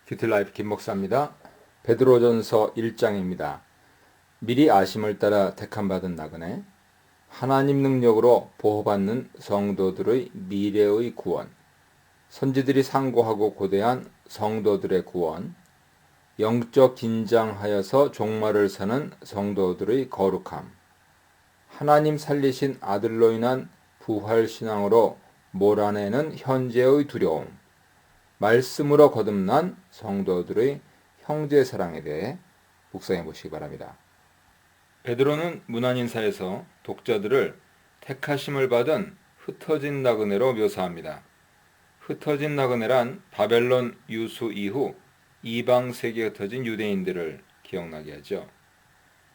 큐티라이프 김목사입니다. 베드로전서 1장입니다. 미리 아심을 따라 택함받은 나그네, 하나님 능력으로 보호받는 성도들의 미래의 구원, 선지들이 상고하고 고대한 성도들의 구원, 영적 긴장하여서 종말을 사는 성도들의 거룩함, 하나님 살리신 아들로 인한 부활신앙으로 몰아내는 현재의 두려움, 말씀으로 거듭난 성도들의 형제사랑에 대해 묵상해 보시기 바랍니다. 베드로는 문안인사에서 독자들을 택하심을 받은 흩어진 나그네로 묘사합니다. 흩어진 나그네란 바벨론 유수 이후 이방 세계에 흩어진 유대인들을 기억나게 하죠.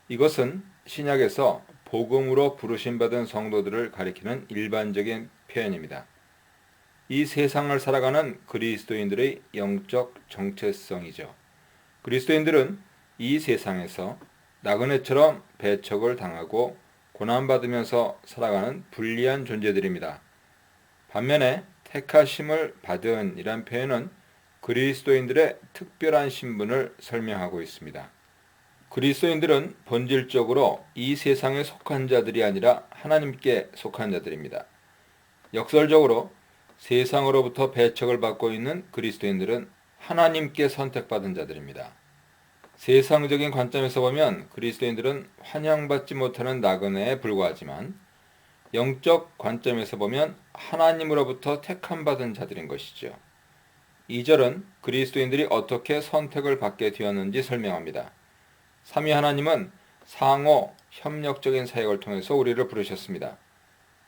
이것은 신약에서 복음으로 부르심받은 성도들을 가리키는 일반적인 표현입니다. 이 세상을 살아가는 그리스도인들의 영적 정체성이죠. 그리스도인들은 이 세상에서 나그네처럼 배척을 당하고 고난받으면서 살아가는 불리한 존재들입니다. 반면에 택하심을 받은 이란 표현은 그리스도인들의 특별한 신분을 설명하고 있습니다. 그리스도인들은 본질적으로 이 세상에 속한 자들이 아니라 하나님께 속한 자들입니다. 역설적으로 세상으로부터 배척을 받고 있는 그리스도인들은 하나님께 선택받은 자들입니다. 세상적인 관점에서 보면 그리스도인들은 환영받지 못하는 나그네에 불과하지만 영적 관점에서 보면 하나님으로부터 택함받은 자들인 것이죠. 2절은 그리스도인들이 어떻게 선택을 받게 되었는지 설명합니다. 삼위 하나님은 상호 협력적인 사역을 통해서 우리를 부르셨습니다.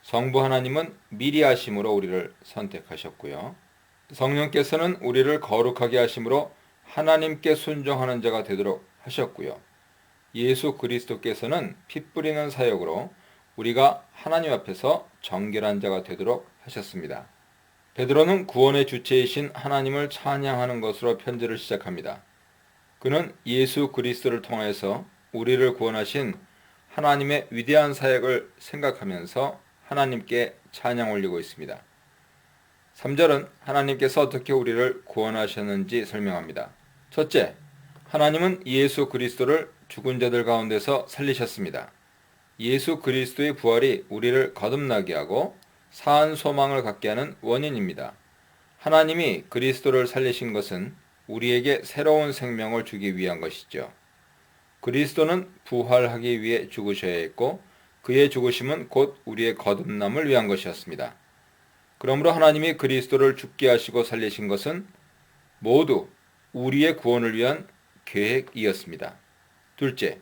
성부 하나님은 미리 하심으로 우리를 선택하셨고요. 성령께서는 우리를 거룩하게 하심으로 하나님께 순종하는 자가 되도록 하셨고요. 예수 그리스도께서는 피 뿌리는 사역으로 우리가 하나님 앞에서 정결한 자가 되도록 하셨습니다. 베드로는 구원의 주체이신 하나님을 찬양하는 것으로 편지를 시작합니다. 그는 예수 그리스도를 통해서 우리를 구원하신 하나님의 위대한 사역을 생각하면서 하나님께 찬양 올리고 있습니다. 3절은 하나님께서 어떻게 우리를 구원하셨는지 설명합니다. 첫째, 하나님은 예수 그리스도를 죽은 자들 가운데서 살리셨습니다. 예수 그리스도의 부활이 우리를 거듭나게 하고 사한 소망을 갖게 하는 원인입니다. 하나님이 그리스도를 살리신 것은 우리에게 새로운 생명을 주기 위한 것이죠. 그리스도는 부활하기 위해 죽으셔야 했고 그의 죽으심은 곧 우리의 거듭남을 위한 것이었습니다. 그러므로 하나님이 그리스도를 죽게 하시고 살리신 것은 모두 우리의 구원을 위한 계획이었습니다. 둘째,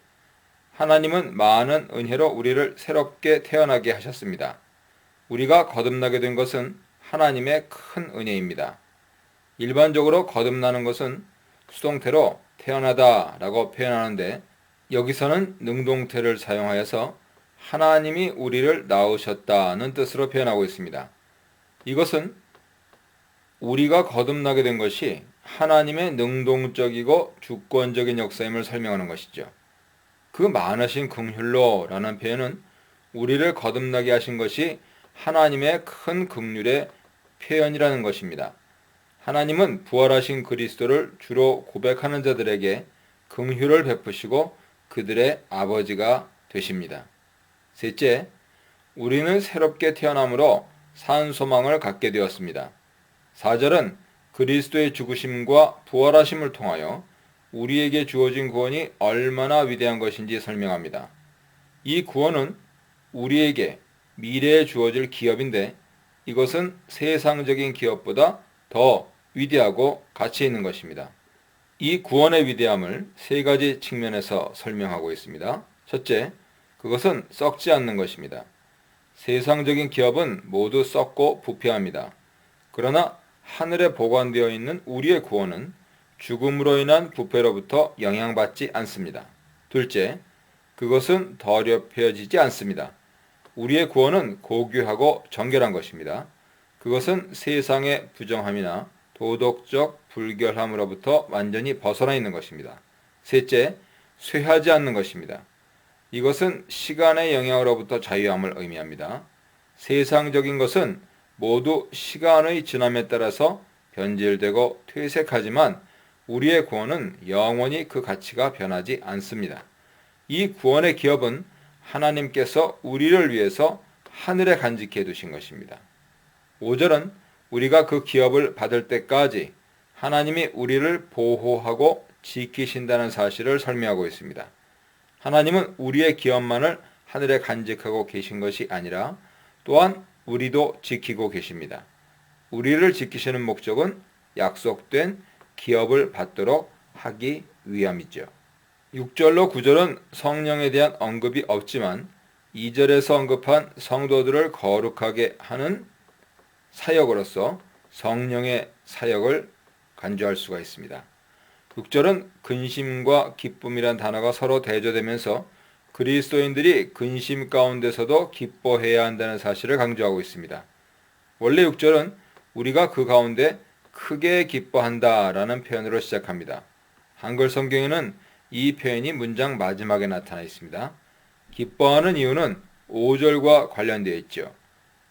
하나님은 많은 은혜로 우리를 새롭게 태어나게 하셨습니다. 우리가 거듭나게 된 것은 하나님의 큰 은혜입니다. 일반적으로 거듭나는 것은 수동태로 태어나다 라고 표현하는데 여기서는 능동태를 사용하여서 하나님이 우리를 낳으셨다는 뜻으로 표현하고 있습니다. 이것은 우리가 거듭나게 된 것이 하나님의 능동적이고 주권적인 역사임을 설명하는 것이죠. 그 많으신 긍휼로 라는 표현은 우리를 거듭나게 하신 것이 하나님의 큰 긍휼의 표현이라는 것입니다. 하나님은 부활하신 그리스도를 주로 고백하는 자들에게 긍휼을 베푸시고 그들의 아버지가 되십니다. 셋째, 우리는 새롭게 태어남으로 산 소망을 갖게 되었습니다. 4절은 그리스도의 죽으심과 부활하심을 통하여 우리에게 주어진 구원이 얼마나 위대한 것인지 설명합니다. 이 구원은 우리에게 미래에 주어질 기업인데 이것은 세상적인 기업보다 더 위대하고 가치 있는 것입니다. 이 구원의 위대함을 세 가지 측면에서 설명하고 있습니다. 첫째, 그것은 썩지 않는 것입니다. 세상적인 기업은 모두 썩고 부패합니다. 그러나 하늘에 보관되어 있는 우리의 구원은 죽음으로 인한 부패로부터 영향받지 않습니다. 둘째, 그것은 더럽혀지지 않습니다. 우리의 구원은 고귀하고 정결한 것입니다. 그것은 세상의 부정함이나 도덕적 불결함으로부터 완전히 벗어나 있는 것입니다. 셋째, 쇠하지 않는 것입니다. 이것은 시간의 영향으로부터 자유함을 의미합니다. 세상적인 것은 모두 시간의 지남에 따라서 변질되고 퇴색하지만 우리의 구원은 영원히 그 가치가 변하지 않습니다. 이 구원의 기업은 하나님께서 우리를 위해서 하늘에 간직해 두신 것입니다. 5절은 우리가 그 기업을 받을 때까지 하나님이 우리를 보호하고 지키신다는 사실을 설명하고 있습니다. 하나님은 우리의 기업만을 하늘에 간직하고 계신 것이 아니라 또한 우리도 지키고 계십니다. 우리를 지키시는 목적은 약속된 기업을 받도록 하기 위함이죠. 6절로 9절은 성령에 대한 언급이 없지만 2절에서 언급한 성도들을 거룩하게 하는 사역으로서 성령의 사역을 간주할 수가 있습니다. 6절은 근심과 기쁨이란 단어가 서로 대조되면서 그리스도인들이 근심 가운데서도 기뻐해야 한다는 사실을 강조하고 있습니다. 원래 6절은 우리가 그 가운데 크게 기뻐한다라는 표현으로 시작합니다. 한글 성경에는 이 표현이 문장 마지막에 나타나 있습니다. 기뻐하는 이유는 5절과 관련되어 있죠.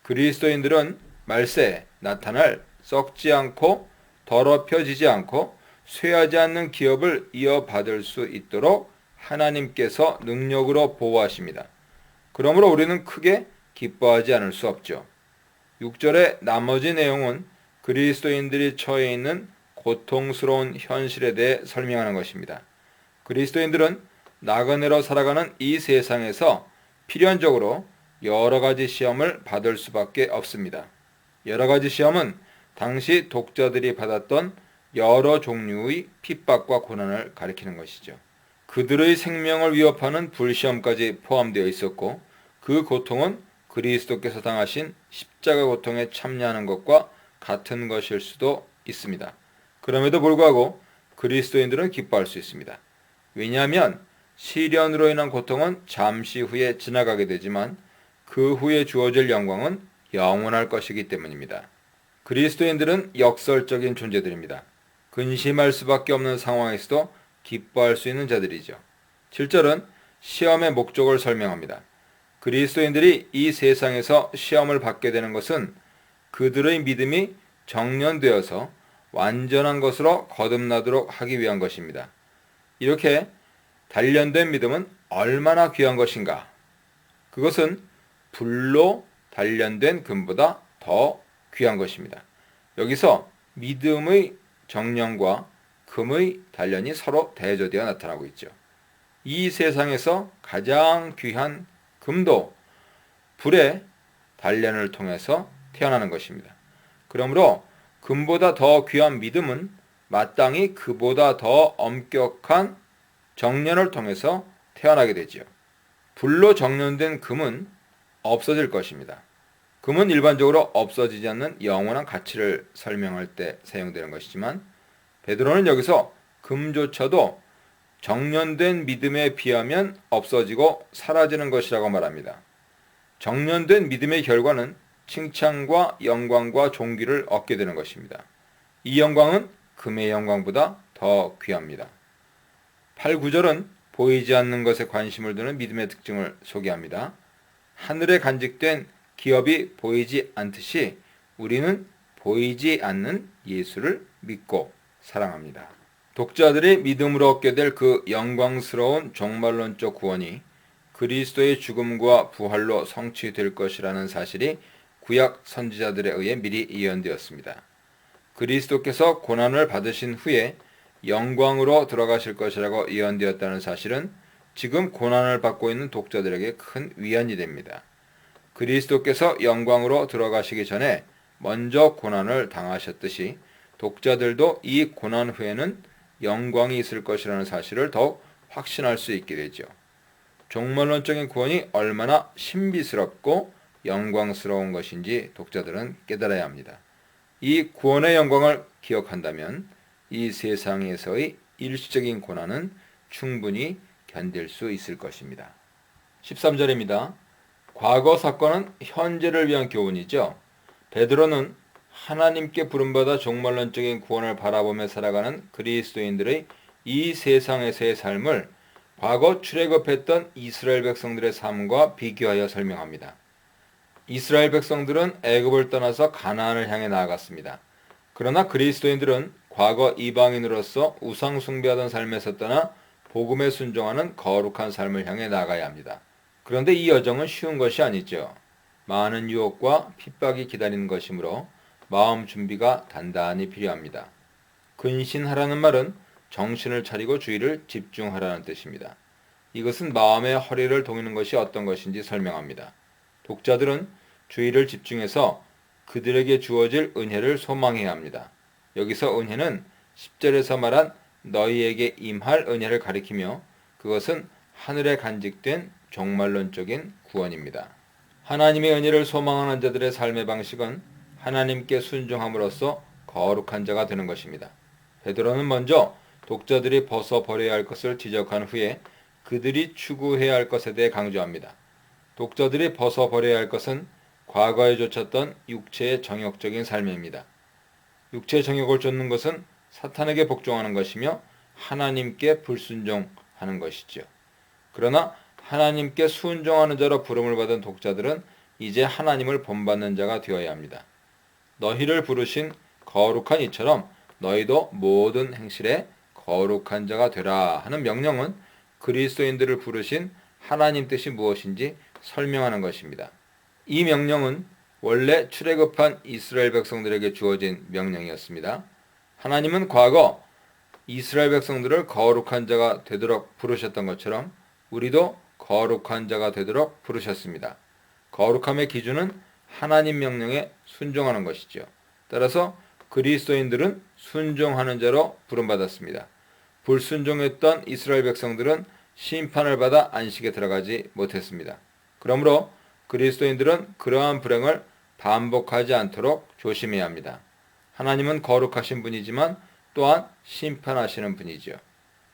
그리스도인들은 말세에 나타날 썩지 않고 더럽혀지지 않고 쇠하지 않는 기업을 이어받을 수 있도록 하나님께서 능력으로 보호하십니다. 그러므로 우리는 크게 기뻐하지 않을 수 없죠. 6절의 나머지 내용은 그리스도인들이 처해 있는 고통스러운 현실에 대해 설명하는 것입니다. 그리스도인들은 나그네로 살아가는 이 세상에서 필연적으로 여러 가지 시험을 받을 수밖에 없습니다. 여러 가지 시험은 당시 독자들이 받았던 여러 종류의 핍박과 고난을 가리키는 것이죠. 그들의 생명을 위협하는 불시험까지 포함되어 있었고 그 고통은 그리스도께서 당하신 십자가 고통에 참여하는 것과 같은 것일 수도 있습니다. 그럼에도 불구하고 그리스도인들은 기뻐할 수 있습니다. 왜냐하면 시련으로 인한 고통은 잠시 후에 지나가게 되지만 그 후에 주어질 영광은 영원할 것이기 때문입니다. 그리스도인들은 역설적인 존재들입니다. 근심할 수밖에 없는 상황에서도 기뻐할 수 있는 자들이죠. 7절은 시험의 목적을 설명합니다. 그리스도인들이 이 세상에서 시험을 받게 되는 것은 그들의 믿음이 정련되어서 완전한 것으로 거듭나도록 하기 위한 것입니다. 이렇게 단련된 믿음은 얼마나 귀한 것인가? 그것은 불로 단련된 금보다 더 귀한 것입니다. 여기서 믿음의 정령과 금의 단련이 서로 대조되어 나타나고 있죠. 이 세상에서 가장 귀한 금도 불의 단련을 통해서 태어나는 것입니다. 그러므로 금보다 더 귀한 믿음은 마땅히 그보다 더 엄격한 정련을 통해서 태어나게 되지요. 불로 정련된 금은 없어질 것입니다. 금은 일반적으로 없어지지 않는 영원한 가치를 설명할 때 사용되는 것이지만 베드로는 여기서 금조차도 정련된 믿음에 비하면 없어지고 사라지는 것이라고 말합니다. 정련된 믿음의 결과는 칭찬과 영광과 존귀를 얻게 되는 것입니다. 이 영광은 금의 영광보다 더 귀합니다. 8, 9절은 보이지 않는 것에 관심을 두는 믿음의 특징을 소개합니다. 하늘에 간직된 기업이 보이지 않듯이 우리는 보이지 않는 예수를 믿고 사랑합니다. 독자들이 믿음으로 얻게 될 그 영광스러운 종말론적 구원이 그리스도의 죽음과 부활로 성취될 것이라는 사실이 구약 선지자들에 의해 미리 예언되었습니다. 그리스도께서 고난을 받으신 후에 영광으로 들어가실 것이라고 예언되었다는 사실은 지금 고난을 받고 있는 독자들에게 큰 위안이 됩니다. 그리스도께서 영광으로 들어가시기 전에 먼저 고난을 당하셨듯이 독자들도 이 고난 후에는 영광이 있을 것이라는 사실을 더욱 확신할 수 있게 되죠. 종말론적인 구원이 얼마나 신비스럽고 영광스러운 것인지 독자들은 깨달아야 합니다. 이 구원의 영광을 기억한다면 이 세상에서의 일시적인 고난은 충분히 견딜 수 있을 것입니다. 13절입니다. 과거 사건은 현재를 위한 교훈이죠. 베드로는 하나님께 부름받아 종말론적인 구원을 바라보며 살아가는 그리스도인들의 이 세상에서의 삶을 과거 출애굽했던 이스라엘 백성들의 삶과 비교하여 설명합니다. 이스라엘 백성들은 애굽을 떠나서 가나안을 향해 나아갔습니다. 그러나 그리스도인들은 과거 이방인으로서 우상 숭배하던 삶에서 떠나 복음에 순종하는 거룩한 삶을 향해 나가야 합니다. 그런데 이 여정은 쉬운 것이 아니죠. 많은 유혹과 핍박이 기다리는 것이므로 마음 준비가 단단히 필요합니다. 근신하라는 말은 정신을 차리고 주의를 집중하라는 뜻입니다. 이것은 마음의 허리를 동이는 것이 어떤 것인지 설명합니다. 독자들은 주의를 집중해서 그들에게 주어질 은혜를 소망해야 합니다. 여기서 은혜는 10절에서 말한 너희에게 임할 은혜를 가리키며 그것은 하늘에 간직된 종말론적인 구원입니다. 하나님의 은혜를 소망하는 자들의 삶의 방식은 하나님께 순종함으로써 거룩한 자가 되는 것입니다. 베드로는 먼저 독자들이 벗어버려야 할 것을 지적한 후에 그들이 추구해야 할 것에 대해 강조합니다. 독자들이 벗어버려야 할 것은 과거에 좇았던 육체의 정욕적인 삶입니다. 육체의 정욕을 좇는 것은 사탄에게 복종하는 것이며 하나님께 불순종하는 것이죠. 그러나 하나님께 순종하는 자로 부름을 받은 독자들은 이제 하나님을 본받는 자가 되어야 합니다. 너희를 부르신 거룩한 이처럼 너희도 모든 행실에 거룩한 자가 되라 하는 명령은 그리스도인들을 부르신 하나님 뜻이 무엇인지 설명하는 것입니다. 이 명령은 원래 출애굽한 이스라엘 백성들에게 주어진 명령이었습니다. 하나님은 과거 이스라엘 백성들을 거룩한 자가 되도록 부르셨던 것처럼 우리도 거룩한 자가 되도록 부르셨습니다. 거룩함의 기준은 하나님 명령에 순종하는 것이죠. 따라서 그리스도인들은 순종하는 자로 부름받았습니다. 불순종했던 이스라엘 백성들은 심판을 받아 안식에 들어가지 못했습니다. 그러므로 그리스도인들은 그러한 불행을 반복하지 않도록 조심해야 합니다. 하나님은 거룩하신 분이지만 또한 심판하시는 분이죠.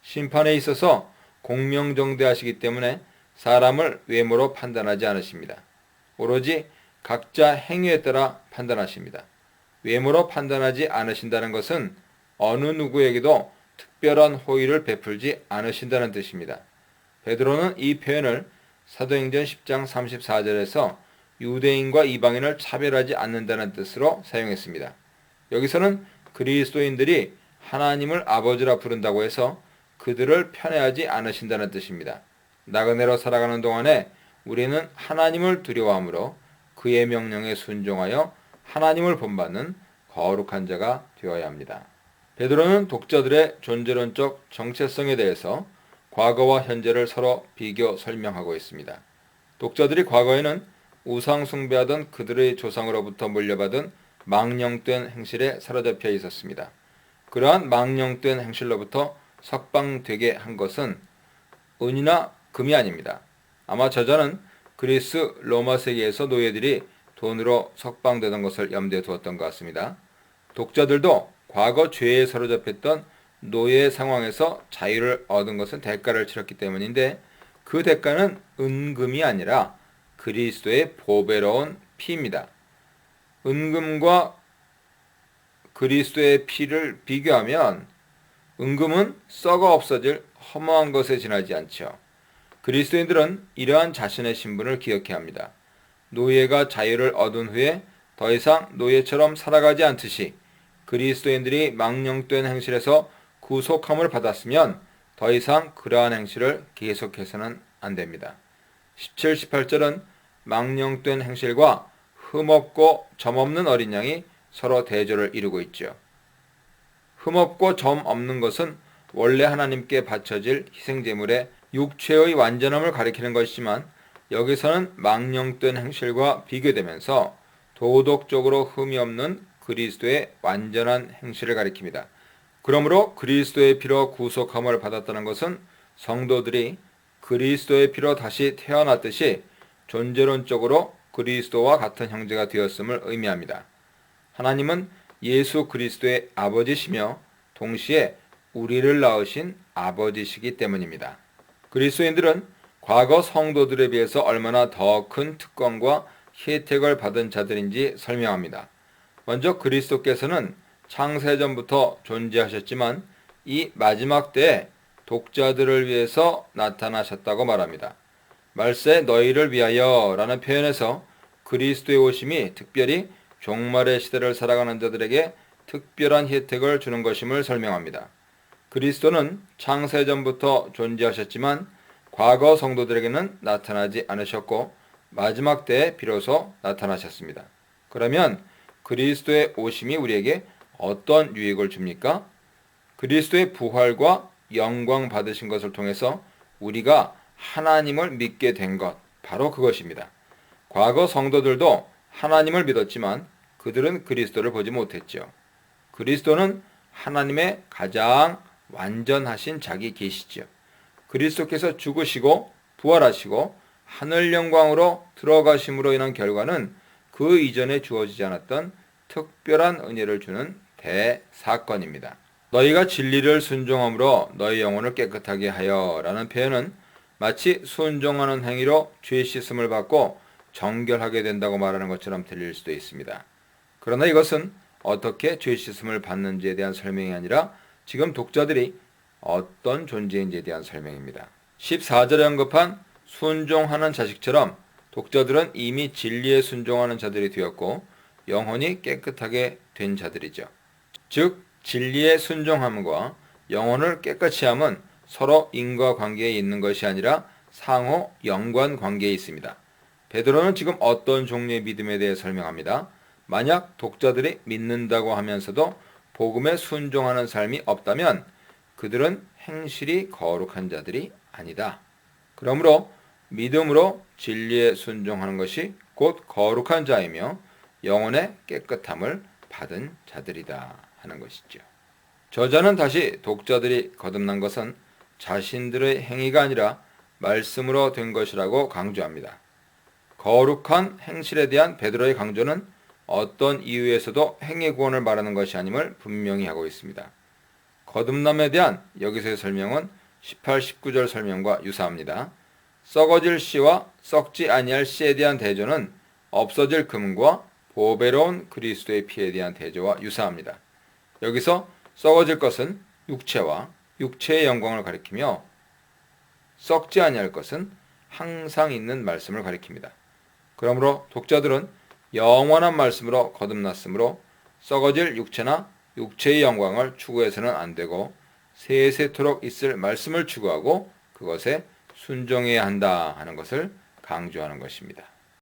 심판에 있어서 공명정대하시기 때문에 사람을 외모로 판단하지 않으십니다. 오로지 각자 행위에 따라 판단하십니다. 외모로 판단하지 않으신다는 것은 어느 누구에게도 특별한 호의를 베풀지 않으신다는 뜻입니다. 베드로는 이 표현을 사도행전 10장 34절에서 유대인과 이방인을 차별하지 않는다는 뜻으로 사용했습니다. 여기서는 그리스도인들이 하나님을 아버지라 부른다고 해서 그들을 편애하지 않으신다는 뜻입니다. 나그네로 살아가는 동안에 우리는 하나님을 두려워하므로 그의 명령에 순종하여 하나님을 본받는 거룩한 자가 되어야 합니다. 베드로는 독자들의 존재론적 정체성에 대해서 과거와 현재를 서로 비교 설명하고 있습니다. 독자들이 과거에는 우상 숭배하던 그들의 조상으로부터 물려받은 망령된 행실에 사로잡혀 있었습니다. 그러한 망령된 행실로부터 석방되게 한 것은 은이나 금이 아닙니다. 아마 저자는 그리스 로마 세계에서 노예들이 돈으로 석방되던 것을 염두에 두었던 것 같습니다. 독자들도 과거 죄에 사로잡혔던 노예 상황에서 자유를 얻은 것은 대가를 치렀기 때문인데 그 대가는 은금이 아니라 그리스도의 보배로운 피입니다. 은금과 그리스도의 피를 비교하면 은금은 썩어 없어질 허무한 것에 지나지 않죠. 그리스도인들은 이러한 자신의 신분을 기억해야 합니다. 노예가 자유를 얻은 후에 더 이상 노예처럼 살아가지 않듯이 그리스도인들이 망령된 행실에서 구속함을 받았으면 더 이상 그러한 행실을 계속해서는 안 됩니다. 17, 18절은 망령된 행실과 흠없고 점없는 어린 양이 서로 대조를 이루고 있죠. 흠없고 점 없는 것은 원래 하나님께 바쳐질 희생제물의 육체의 완전함을 가리키는 것이지만 여기서는 망령된 행실과 비교되면서 도덕적으로 흠이 없는 그리스도의 완전한 행실을 가리킵니다. 그러므로 그리스도의 피로 구속함을 받았다는 것은 성도들이 그리스도의 피로 다시 태어났듯이 존재론적으로 그리스도와 같은 형제가 되었음을 의미합니다. 하나님은 예수 그리스도의 아버지시며 동시에 우리를 낳으신 아버지시기 때문입니다. 그리스도인들은 과거 성도들에 비해서 얼마나 더 큰 특권과 혜택을 받은 자들인지 설명합니다. 먼저 그리스도께서는 창세전부터 존재하셨지만 이 마지막 때에 독자들을 위해서 나타나셨다고 말합니다. 말세 너희를 위하여 라는 표현에서 그리스도의 오심이 특별히 종말의 시대를 살아가는 자들에게 특별한 혜택을 주는 것임을 설명합니다. 그리스도는 창세전부터 존재하셨지만 과거 성도들에게는 나타나지 않으셨고 마지막 때에 비로소 나타나셨습니다. 그러면 그리스도의 오심이 우리에게 어떤 유익을 줍니까? 그리스도의 부활과 영광 받으신 것을 통해서 우리가 하나님을 믿게 된 것, 바로 그것입니다. 과거 성도들도 하나님을 믿었지만 그들은 그리스도를 보지 못했죠. 그리스도는 하나님의 가장 완전하신 자기 계시죠. 그리스도께서 죽으시고 부활하시고 하늘 영광으로 들어가심으로 인한 결과는 그 이전에 주어지지 않았던 특별한 은혜를 주는 대사건입니다. 너희가 진리를 순종함으로 너희 영혼을 깨끗하게 하여 라는 표현은 마치 순종하는 행위로 죄 씻음을 받고 정결하게 된다고 말하는 것처럼 들릴 수도 있습니다. 그러나 이것은 어떻게 죄 씻음을 받는지에 대한 설명이 아니라 지금 독자들이 어떤 존재인지에 대한 설명입니다. 14절에 언급한 순종하는 자식처럼 독자들은 이미 진리에 순종하는 자들이 되었고 영혼이 깨끗하게 된 자들이죠. 즉 진리에 순종함과 영혼을 깨끗이 함은 서로 인과관계에 있는 것이 아니라 상호 연관관계에 있습니다. 베드로는 지금 어떤 종류의 믿음에 대해 설명합니다. 만약 독자들이 믿는다고 하면서도 복음에 순종하는 삶이 없다면 그들은 행실이 거룩한 자들이 아니다. 그러므로 믿음으로 진리에 순종하는 것이 곧 거룩한 자이며 영혼의 깨끗함을 받은 자들이다 하는 것이죠. 저자는 다시 독자들이 거듭난 것은 자신들의 행위가 아니라 말씀으로 된 것이라고 강조합니다. 거룩한 행실에 대한 베드로의 강조는 어떤 이유에서도 행위 구원을 말하는 것이 아님을 분명히 하고 있습니다. 거듭남에 대한 여기서의 설명은 18, 19절 설명과 유사합니다. 썩어질 씨와 썩지 아니할 씨에 대한 대조는 없어질 금과 보배로운 그리스도의 피에 대한 대조와 유사합니다. 여기서 썩어질 것은 육체와 육체의 영광을 가리키며 썩지 아니할 것은 항상 있는 말씀을 가리킵니다. 그러므로 독자들은 영원한 말씀으로 거듭났으므로 썩어질 육체나 육체의 영광을 추구해서는 안 되고 세세토록 있을 말씀을 추구하고 그것에 순종해야 한다 하는 것을 강조하는 것입니다.